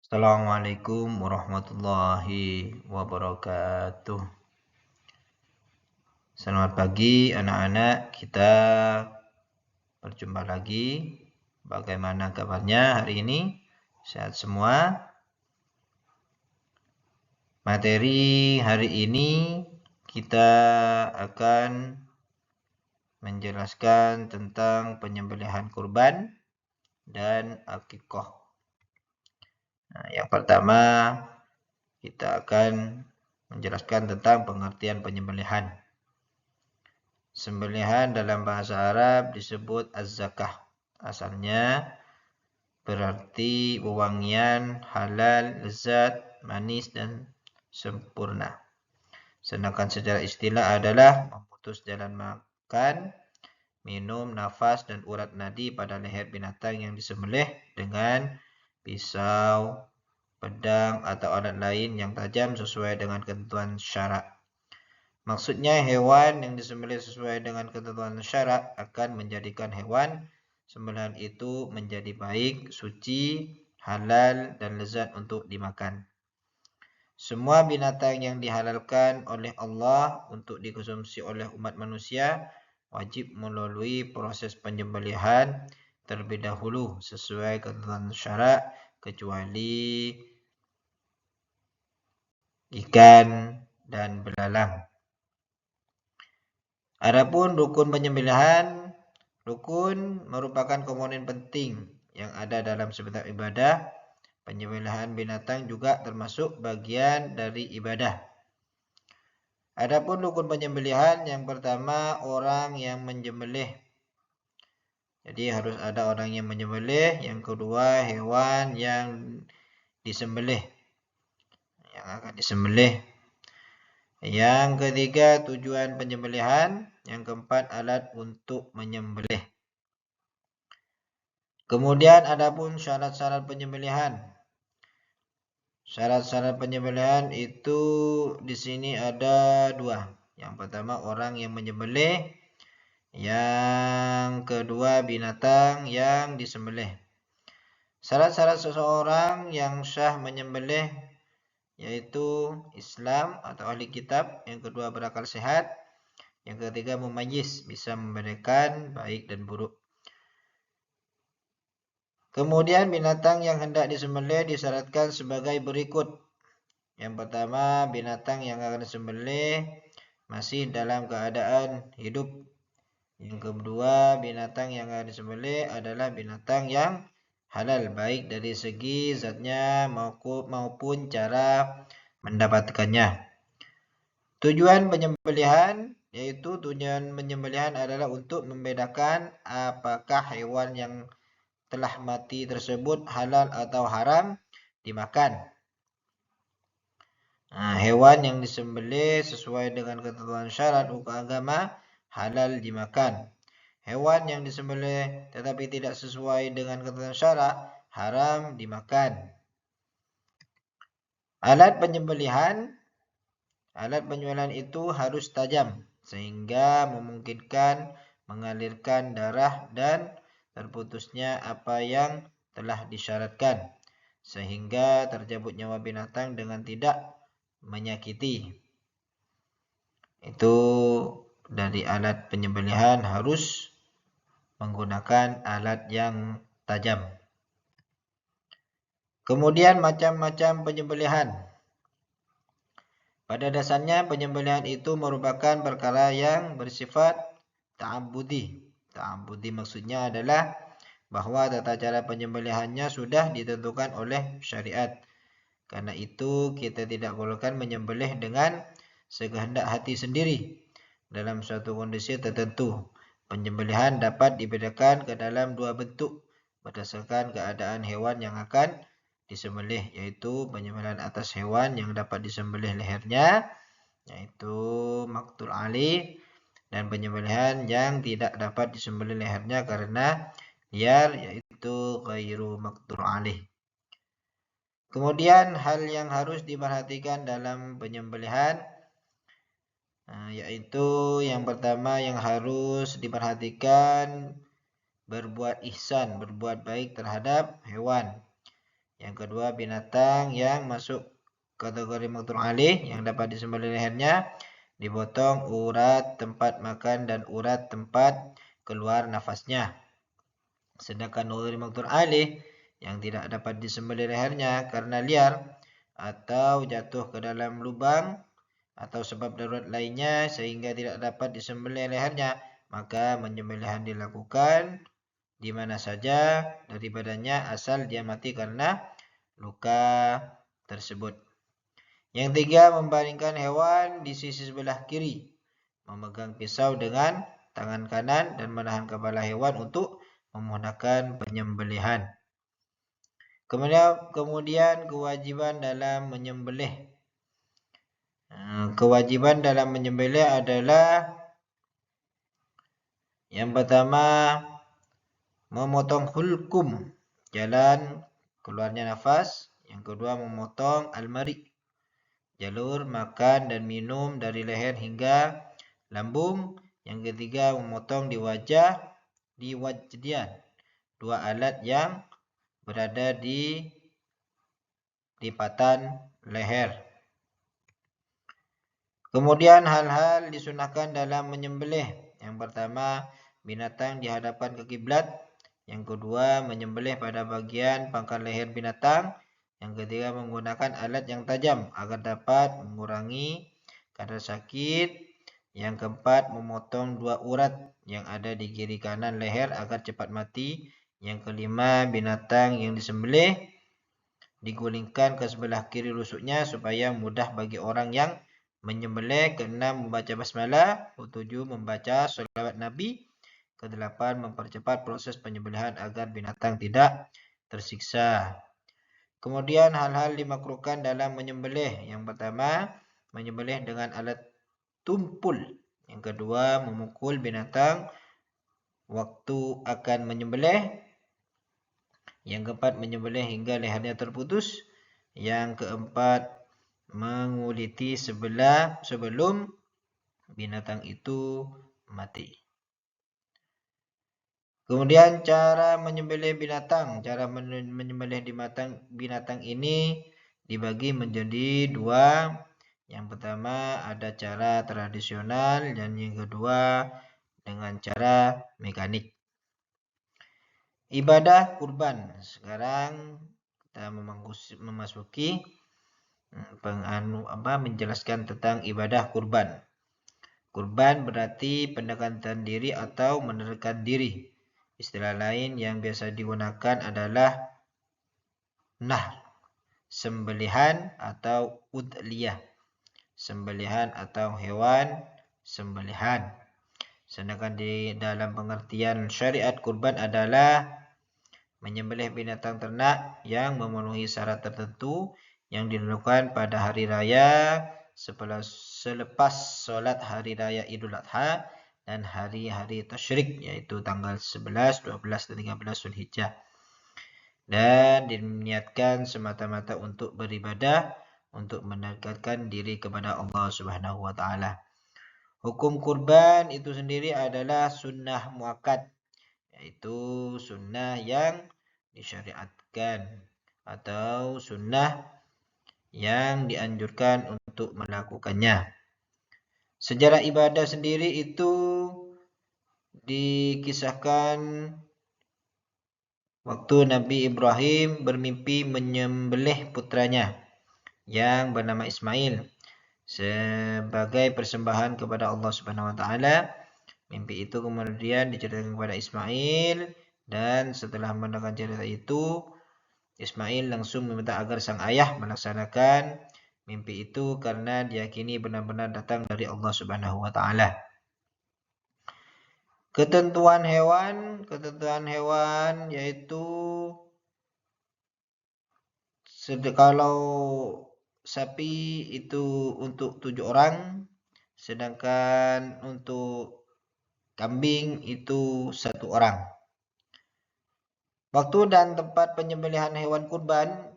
Assalamualaikum warahmatullahi wabarakatuh. Selamat pagi anak-anak, kita berjumpa lagi. Bagaimana kabarnya hari ini? Sehat semua? Materi hari ini kita akan menjelaskan tentang penyembelihan kurban dan akikah. Nah, yang pertama kita akan menjelaskan tentang pengertian penyembelihan. Sembelihan dalam bahasa Arab disebut az-zakah. Asalnya berarti wewangian, halal, lezat, manis, dan sempurna. Sedangkan secara istilah adalah memutus jalan makan, minum, nafas, dan urat nadi pada leher binatang yang disembelih dengan pisau, pedang, atau alat lain yang tajam sesuai dengan ketentuan syarak. Maksudnya hewan yang disembelih sesuai dengan ketentuan syarak akan menjadikan hewan sembelihan itu menjadi baik, suci, halal, dan lezat untuk dimakan. Semua binatang yang dihalalkan oleh Allah untuk dikonsumsi oleh umat manusia wajib melalui proses penyembelihan terlebih dahulu sesuai ketentuan syarak kecuali ikan dan belalang. Adapun rukun penyembelihan, rukun merupakan komponen penting yang ada dalam setiap ibadah. Penyembelihan binatang juga termasuk bagian dari ibadah. Adapun rukun penyembelihan, yang pertama orang yang menyembelih. Jadi harus ada orang yang menyembelih. Yang kedua hewan yang disembelih, yang akan disembelih. Yang ketiga tujuan penyembelihan. Yang keempat alat untuk menyembelih. Kemudian adapun syarat-syarat penyembelihan. Syarat-syarat penyembelihan itu di sini ada dua. Yang pertama orang yang menyembelih. Yang kedua binatang yang disembelih. Syarat-syarat seseorang yang sah menyembelih yaitu Islam atau ahli kitab. Yang kedua berakal sehat. Yang ketiga mumayyiz, bisa membedakan baik dan buruk. Kemudian binatang yang hendak disembelih disyaratkan sebagai berikut. Yang pertama, binatang yang akan disembelih masih dalam keadaan hidup. Yang kedua, binatang yang akan disembelih adalah binatang yang halal, baik dari segi zatnya maupun cara mendapatkannya. Tujuan penyembelihan, yaitu tujuan penyembelihan adalah untuk membedakan apakah hewan yang telah mati tersebut halal atau haram dimakan. Nah, hewan yang disembelih sesuai dengan ketentuan syarat hukum agama halal dimakan. Hewan yang disembelih tetapi tidak sesuai dengan ketentuan syarat haram dimakan. Alat penyembelihan itu harus tajam sehingga memungkinkan mengalirkan darah dan terputusnya apa yang telah disyaratkan sehingga tercabut nyawa binatang dengan tidak menyakiti. Itu dari alat penyembelihan harus menggunakan alat yang tajam. Kemudian macam-macam penyembelihan. Pada dasarnya penyembelihan itu merupakan perkara yang bersifat ta'abbudi. Ta'abbudi maksudnya adalah bahwa tata cara penyembelihannya sudah ditentukan oleh syariat. Karena itu kita tidak bolehkan menyembelih dengan sekehendak hati sendiri dalam suatu kondisi tertentu. Penyembelihan dapat dibedakan ke dalam dua bentuk berdasarkan keadaan hewan yang akan disembelih, yaitu penyembelihan atas hewan yang dapat disembelih lehernya, yaitu maqtul alih, dan penyembelihan yang tidak dapat disembelih lehernya karena liar, yaitu ghairu maqtul alih. Kemudian hal yang harus diperhatikan dalam penyembelihan yaitu yang pertama yang harus diperhatikan berbuat ihsan, berbuat baik terhadap hewan. Yang kedua, binatang yang masuk kategori maqtur alaih yang dapat disembelih lehernya, dipotong urat tempat makan dan urat tempat keluar nafasnya. Sedangkan ghairi maqtur alaih yang tidak dapat disembelih lehernya karena liar atau jatuh ke dalam lubang atau sebab darurat lainnya sehingga tidak dapat disembelih lehernya, maka penyembelihan dilakukan di mana saja dari badannya asal dia mati karena luka tersebut. Yang tiga, membaringkan hewan di sisi sebelah kiri, memegang pisau dengan tangan kanan dan menahan kepala hewan untuk memudahkan penyembelihan. Kemudian kewajiban dalam menyembelih. Kewajiban dalam menyembelih adalah yang pertama, memotong hulkum, jalan keluarnya nafas. Yang kedua, memotong al-mari, jalur makan dan minum dari leher hingga lambung. Yang ketiga, memotong di wajdian, dua alat yang berada di lipatan leher. Kemudian hal-hal disunahkan dalam menyembelih. Yang pertama, binatang dihadapkan ke kiblat. Yang kedua, menyembelih pada bagian pangkal leher binatang. Yang ketiga, menggunakan alat yang tajam agar dapat mengurangi kadar sakit. Yang keempat, memotong dua urat yang ada di kiri kanan leher agar cepat mati. Yang kelima, binatang yang disembelih digulingkan ke sebelah kiri rusuknya supaya mudah bagi orang yang menyembelih. Keenam, membaca basmalah. Ketujuh, membaca sholawat Nabi. Kedelapan, mempercepat proses penyembelihan agar binatang tidak tersiksa. Kemudian hal-hal dimakruhkan dalam menyembelih. Yang pertama, menyembelih dengan alat tumpul. Yang kedua, memukul binatang waktu akan menyembelih. Yang keempat, menyembelih hingga lehernya terputus. Yang keempat, menguliti sebelum binatang itu mati. Kemudian cara menyembelih binatang. Cara menyembelih binatang ini dibagi menjadi dua. Yang pertama ada cara tradisional dan yang kedua dengan cara mekanik. Ibadah kurban. Sekarang kita memasuki menjelaskan tentang ibadah kurban. Kurban berarti pendekatan diri atau menerkan diri. Istilah lain yang biasa digunakan adalah sembelihan atau udliyah. Sembelihan atau hewan sembelihan. Sedangkan di dalam pengertian syariat, kurban adalah menyembelih binatang ternak yang memenuhi syarat tertentu yang dilakukan pada hari raya selepas sholat hari raya Idul Adha dan hari-hari tasyrik, yaitu tanggal 11, 12, dan 13 Zulhijjah. Dan diniatkan semata-mata untuk beribadah, untuk mendekatkan diri kepada Allah Subhanahu wa taala. Hukum kurban itu sendiri adalah sunnah muakkad, yaitu sunnah yang disyariatkan atau sunnah yang dianjurkan untuk melakukannya. Sejarah ibadah sendiri itu dikisahkan waktu Nabi Ibrahim bermimpi menyembelih putranya yang bernama Ismail sebagai persembahan kepada Allah Subhanahu wa taala. Mimpi itu kemudian diceritakan kepada Ismail dan setelah mendengar cerita itu, Ismail langsung meminta agar sang ayah melaksanakan mimpi itu karena diyakini benar-benar datang dari Allah Subhanahu wa taala. Ketentuan hewan yaitu kalau sapi itu untuk 7 orang, sedangkan untuk kambing itu 1 orang. Waktu dan tempat penyembelihan hewan kurban.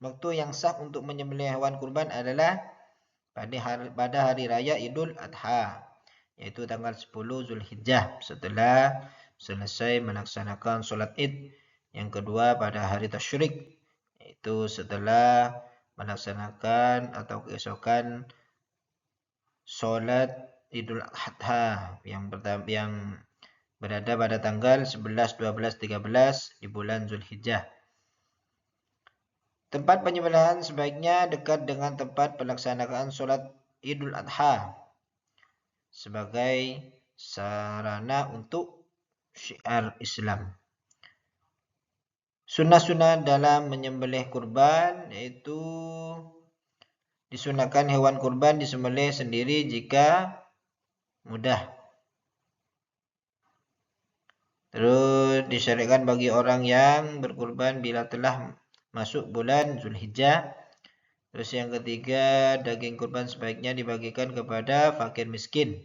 Waktu yang sah untuk menyembelih hewan kurban adalah pada hari raya Idul Adha, yaitu tanggal 10 Zulhijjah, setelah selesai melaksanakan sholat Id Yang kedua pada hari tasyrik, yaitu setelah melaksanakan atau keesokan sholat Idul Adha yang berada pada tanggal 11, 12, 13 di bulan Zulhijjah. Tempat penyembelihan sebaiknya dekat dengan tempat pelaksanaan sholat Idul Adha sebagai sarana untuk syiar Islam. Sunnah-sunnah dalam menyembelih kurban yaitu disunahkan hewan kurban disembelih sendiri jika mudah. Terus disyariatkan bagi orang yang berkurban bila telah masuk bulan Zulhijjah. Terus yang ketiga, daging kurban sebaiknya dibagikan kepada fakir miskin.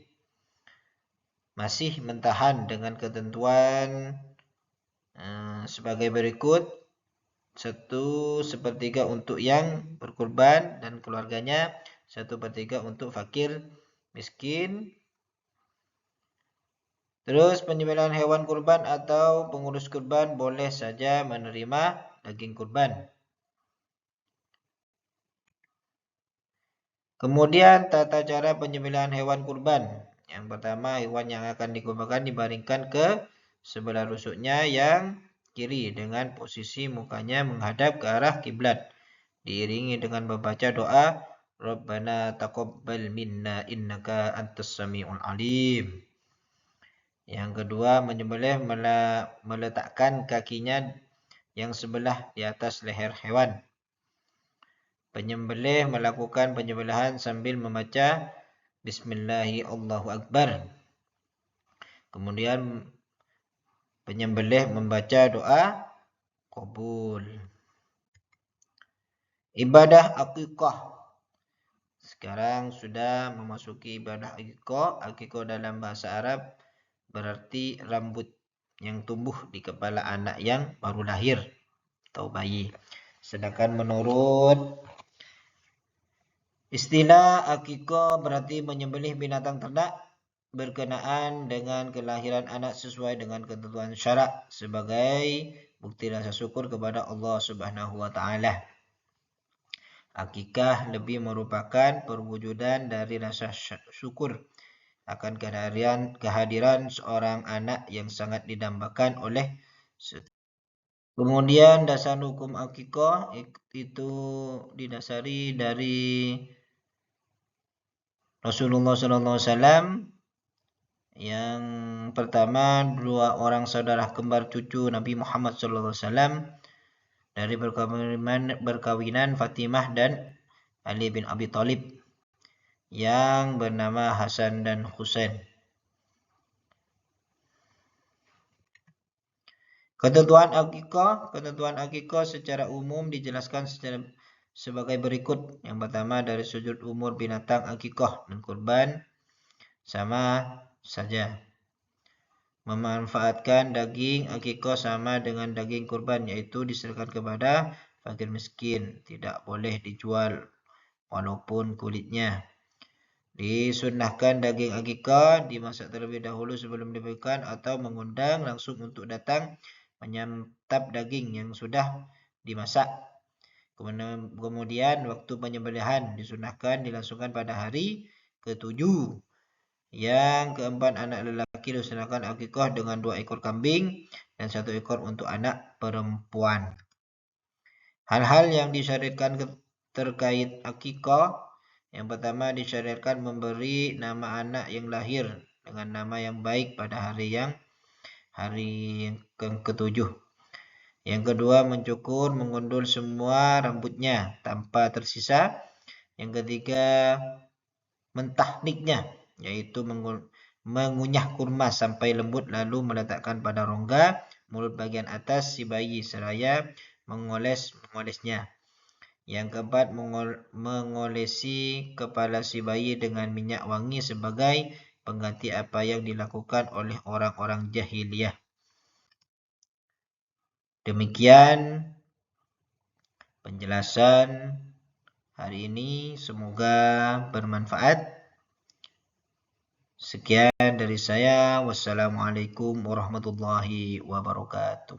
Masih mentahan dengan ketentuan sebagai berikut. 1/3 untuk yang berkurban dan keluarganya, 1/3 untuk fakir miskin. Terus penyembelihan hewan kurban atau pengurus kurban boleh saja menerima daging kurban. Kemudian tata cara penyembelihan hewan kurban. Yang pertama, hewan yang akan dikurbankan dibaringkan ke sebelah rusuknya yang kiri dengan posisi mukanya menghadap ke arah kiblat, diiringi dengan membaca doa Rabbana taqabbal minna innaka antas samiul alim. Yang kedua, menyembelih meletakkan kakinya yang sebelah di atas leher hewan. Penyembelih melakukan penyembelihan sambil membaca Bismillahi Allahu Akbar. Kemudian penyembelih membaca doa qabul. Ibadah akikah. Sekarang sudah memasuki ibadah akikah. Akikah dalam bahasa Arab berarti rambut yang tumbuh di kepala anak yang baru lahir atau bayi. Sedangkan menurut istilah akikah berarti menyembelih binatang ternak berkenaan dengan kelahiran anak sesuai dengan ketentuan syarak sebagai bukti rasa syukur kepada Allah Subhanahu wa taala. Akikah lebih merupakan perwujudan dari rasa syukur akan kehadiran seorang anak yang sangat didambakan oleh. Kemudian dasar hukum akikah itu didasari dari Rasulullah SAW. Yang pertama, 2 orang saudara kembar cucu Nabi Muhammad SAW dari berkawinan Fatimah dan Ali bin Abi Thalib yang bernama Hasan dan Husain. Ketentuan akikah secara umum dijelaskan sebagai berikut. Yang pertama, dari sudut umur binatang akikah dan kurban sama saja. Memanfaatkan daging akikah sama dengan daging kurban, yaitu diserahkan kepada fakir miskin, tidak boleh dijual walaupun kulitnya. Disunnahkan daging akikah dimasak terlebih dahulu sebelum diberikan atau mengundang langsung untuk datang menyantap daging yang sudah dimasak. Kemudian waktu penyembelihan disunnahkan dilangsungkan pada hari ke-7. Yang keempat, anak lelaki dilaksanakan akikah dengan 2 ekor kambing dan 1 ekor untuk anak perempuan. Hal-hal yang disyariatkan terkait akikah. Yang pertama, disyariatkan memberi nama anak yang lahir dengan nama yang baik pada hari yang ke-7. Yang kedua, mencukur, mengundul semua rambutnya tanpa tersisa. Yang ketiga, mentahniknya, yaitu mengunyah kurma sampai lembut lalu meletakkan pada rongga mulut bagian atas si bayi seraya mengolesnya. Yang keempat, mengolesi kepala si bayi dengan minyak wangi sebagai pengganti apa yang dilakukan oleh orang-orang jahiliyah. Demikian penjelasan hari ini, semoga bermanfaat. Sekian dari saya. Wassalamualaikum warahmatullahi wabarakatuh.